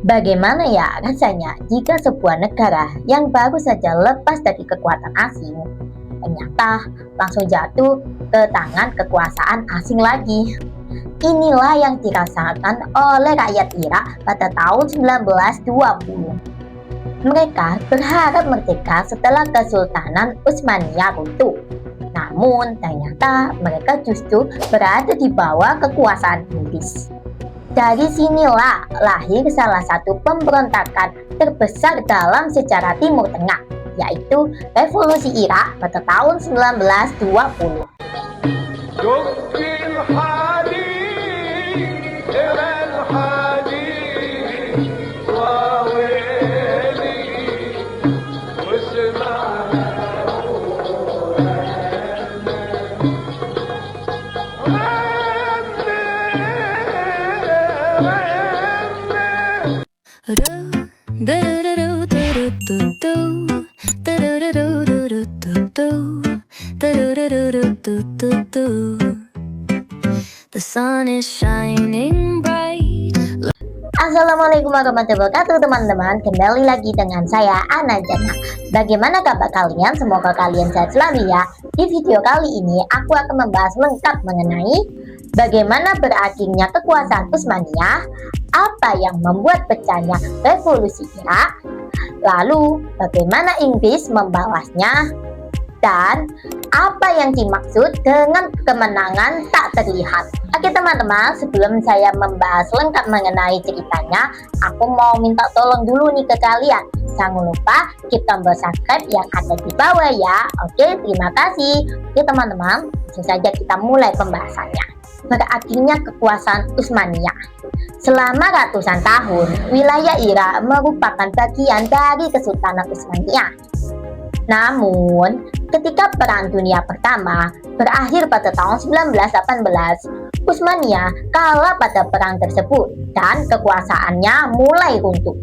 Bagaimana ya rasanya jika sebuah negara yang baru saja lepas dari kekuatan asing ternyata langsung jatuh ke tangan kekuasaan asing lagi? Inilah yang dirasakan oleh rakyat Irak pada tahun 1920. Mereka berharap merdeka setelah Kesultanan Utsmaniyah runtuh. Namun ternyata mereka justru berada di bawah kekuasaan Inggris. Dari sinilah lahir salah satu pemberontakan terbesar dalam sejarah Timur Tengah, yaitu Revolusi Irak pada tahun 1920. The sun is shining bright. Assalamualaikum warahmatullahi wabarakatuh teman-teman. Kembali lagi dengan saya Ana Jana. Bagaimana kabar kalian? Semoga kalian sehat selalu ya. Di video kali ini aku akan membahas lengkap mengenai bagaimana berakhirnya kekuasaan Utsmaniyah, apa yang membuat pecahnya revolusi Irak, lalu bagaimana Inggris membalasnya, dan apa yang dimaksud dengan kemenangan tak terlihat. Oke teman-teman, sebelum saya membahas lengkap mengenai ceritanya, aku mau minta tolong dulu nih ke kalian. Jangan lupa klik tombol subscribe yang ada di bawah ya. Oke, terima kasih. Oke teman-teman, langsung saja kita mulai pembahasannya. Berakhirnya kekuasaan Utsmaniyah. Selama ratusan tahun, wilayah Irak merupakan bagian dari Kesultanan Utsmaniyah. Namun, ketika Perang Dunia Pertama berakhir pada tahun 1918, Utsmaniyah kalah pada perang tersebut dan kekuasaannya mulai runtuh.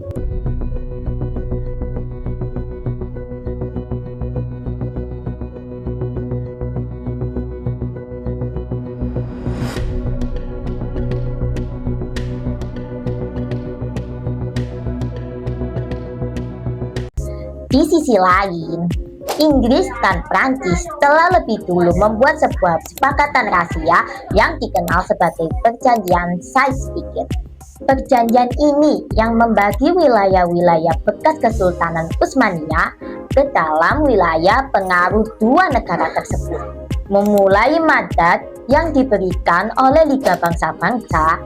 Di sisi lain, Inggris dan Prancis telah lebih dulu membuat sebuah kesepakatan rahasia yang dikenal sebagai Perjanjian Sykes-Picot. Perjanjian ini yang membagi wilayah-wilayah bekas Kesultanan Utsmaniyah ke dalam wilayah pengaruh dua negara tersebut. Memulai mandat yang diberikan oleh Liga Bangsa-Bangsa,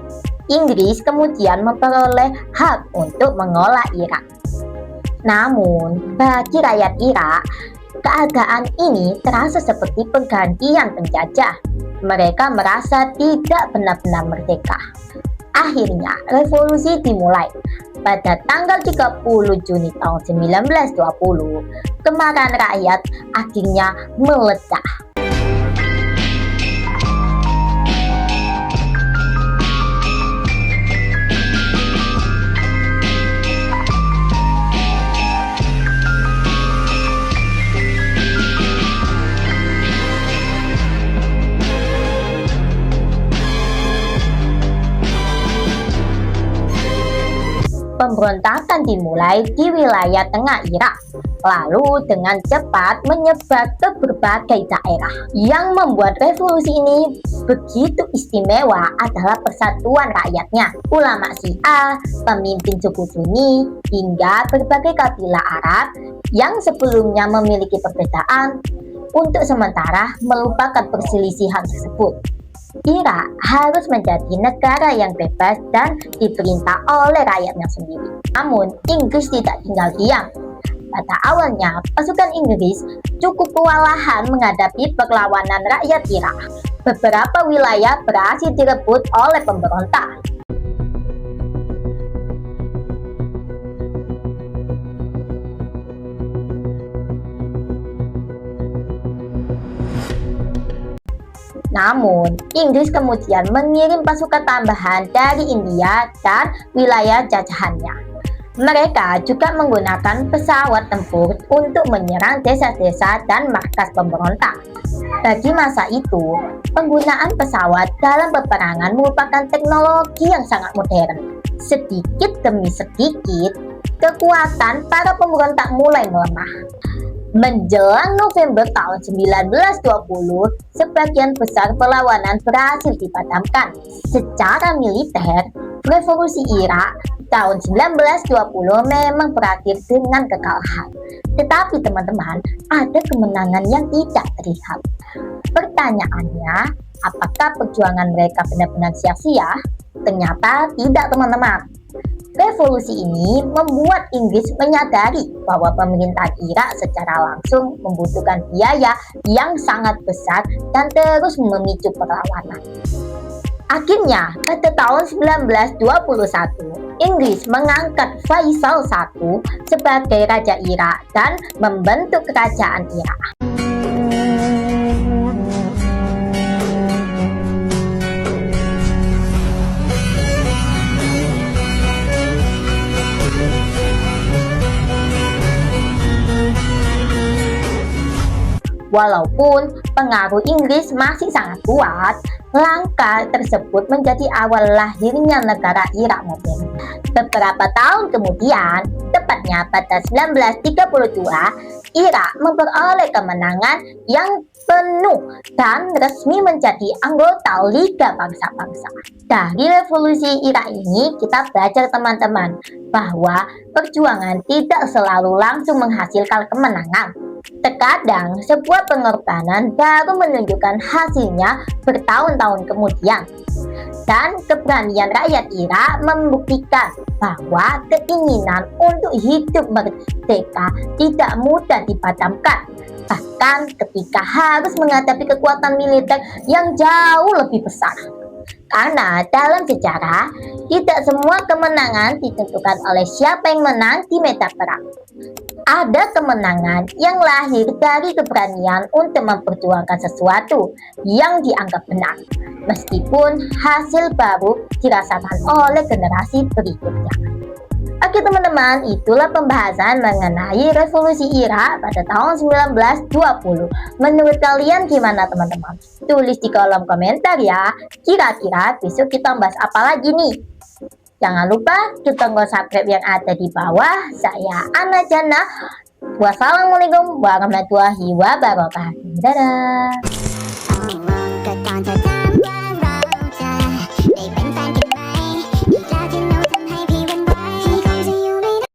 Inggris kemudian memperoleh hak untuk mengolah Irak. Namun, bagi rakyat Irak, keadaan ini terasa seperti pergantian penjajah. Mereka merasa tidak benar-benar merdeka. Akhirnya, revolusi dimulai. Pada tanggal 30 Juni tahun 1920, kemarahan rakyat akhirnya meledak. Pemberontakan dimulai di wilayah tengah Irak, lalu dengan cepat menyebar ke berbagai daerah. Yang membuat revolusi ini begitu istimewa adalah persatuan rakyatnya, ulama Syiah, pemimpin suku Sunni, hingga berbagai kabilah Arab yang sebelumnya memiliki perbedaan, untuk sementara melupakan perselisihan tersebut. Irak harus menjadi negara yang bebas dan diperintah oleh rakyatnya sendiri. Namun, Inggris tidak tinggal diam. Pada awalnya, pasukan Inggris cukup kewalahan menghadapi perlawanan rakyat Irak. Beberapa wilayah berhasil direbut oleh pemberontak. Namun, Inggris kemudian mengirim pasukan tambahan dari India dan wilayah jajahannya. Mereka juga menggunakan pesawat tempur untuk menyerang desa-desa dan markas pemberontak. Bagi masa itu, penggunaan pesawat dalam peperangan merupakan teknologi yang sangat modern. Sedikit demi sedikit, kekuatan para pemberontak mulai melemah. Menjelang November tahun 1920, sebagian besar perlawanan berhasil dipadamkan. Secara militer, revolusi Irak tahun 1920 memang berakhir dengan kekalahan. Tetapi teman-teman, ada kemenangan yang tidak terlihat. Pertanyaannya, apakah perjuangan mereka benar-benar sia-sia? Ternyata tidak, teman-teman. Revolusi ini membuat Inggris menyadari bahwa pemerintahan Irak secara langsung membutuhkan biaya yang sangat besar dan terus memicu perlawanan. Akhirnya, pada tahun 1921, Inggris mengangkat Faisal I sebagai Raja Irak dan membentuk Kerajaan Irak. Walaupun pengaruh Inggris masih sangat kuat, langkah tersebut menjadi awal lahirnya negara Irak modern. Beberapa tahun kemudian, tepatnya pada 1932, Irak memperoleh kemenangan yang penuh dan resmi menjadi anggota Liga Bangsa-Bangsa. Dari revolusi Irak ini kita belajar, teman-teman, bahwa perjuangan tidak selalu langsung menghasilkan kemenangan. Terkadang sebuah pengorbanan baru menunjukkan hasilnya bertahun-tahun kemudian. Dan keberanian rakyat Irak membuktikan bahwa keinginan untuk hidup merdeka tidak mudah dipadamkan, bahkan ketika harus menghadapi kekuatan militer yang jauh lebih besar. Karena dalam sejarah, tidak semua kemenangan ditentukan oleh siapa yang menang di medan perang. Ada kemenangan yang lahir dari keberanian untuk memperjuangkan sesuatu yang dianggap benar, meskipun hasil baru dirasakan oleh generasi berikutnya. Oke teman-teman, itulah pembahasan mengenai revolusi Irak pada tahun 1920. Menurut kalian gimana teman-teman? Tulis di kolom komentar ya. Kira-kira besok kita bahas apa lagi nih? Jangan lupa klik tombol subscribe yang ada di bawah. Saya Ana Jannah. Wassalamualaikum warahmatullahi wabarakatuh. Dadah.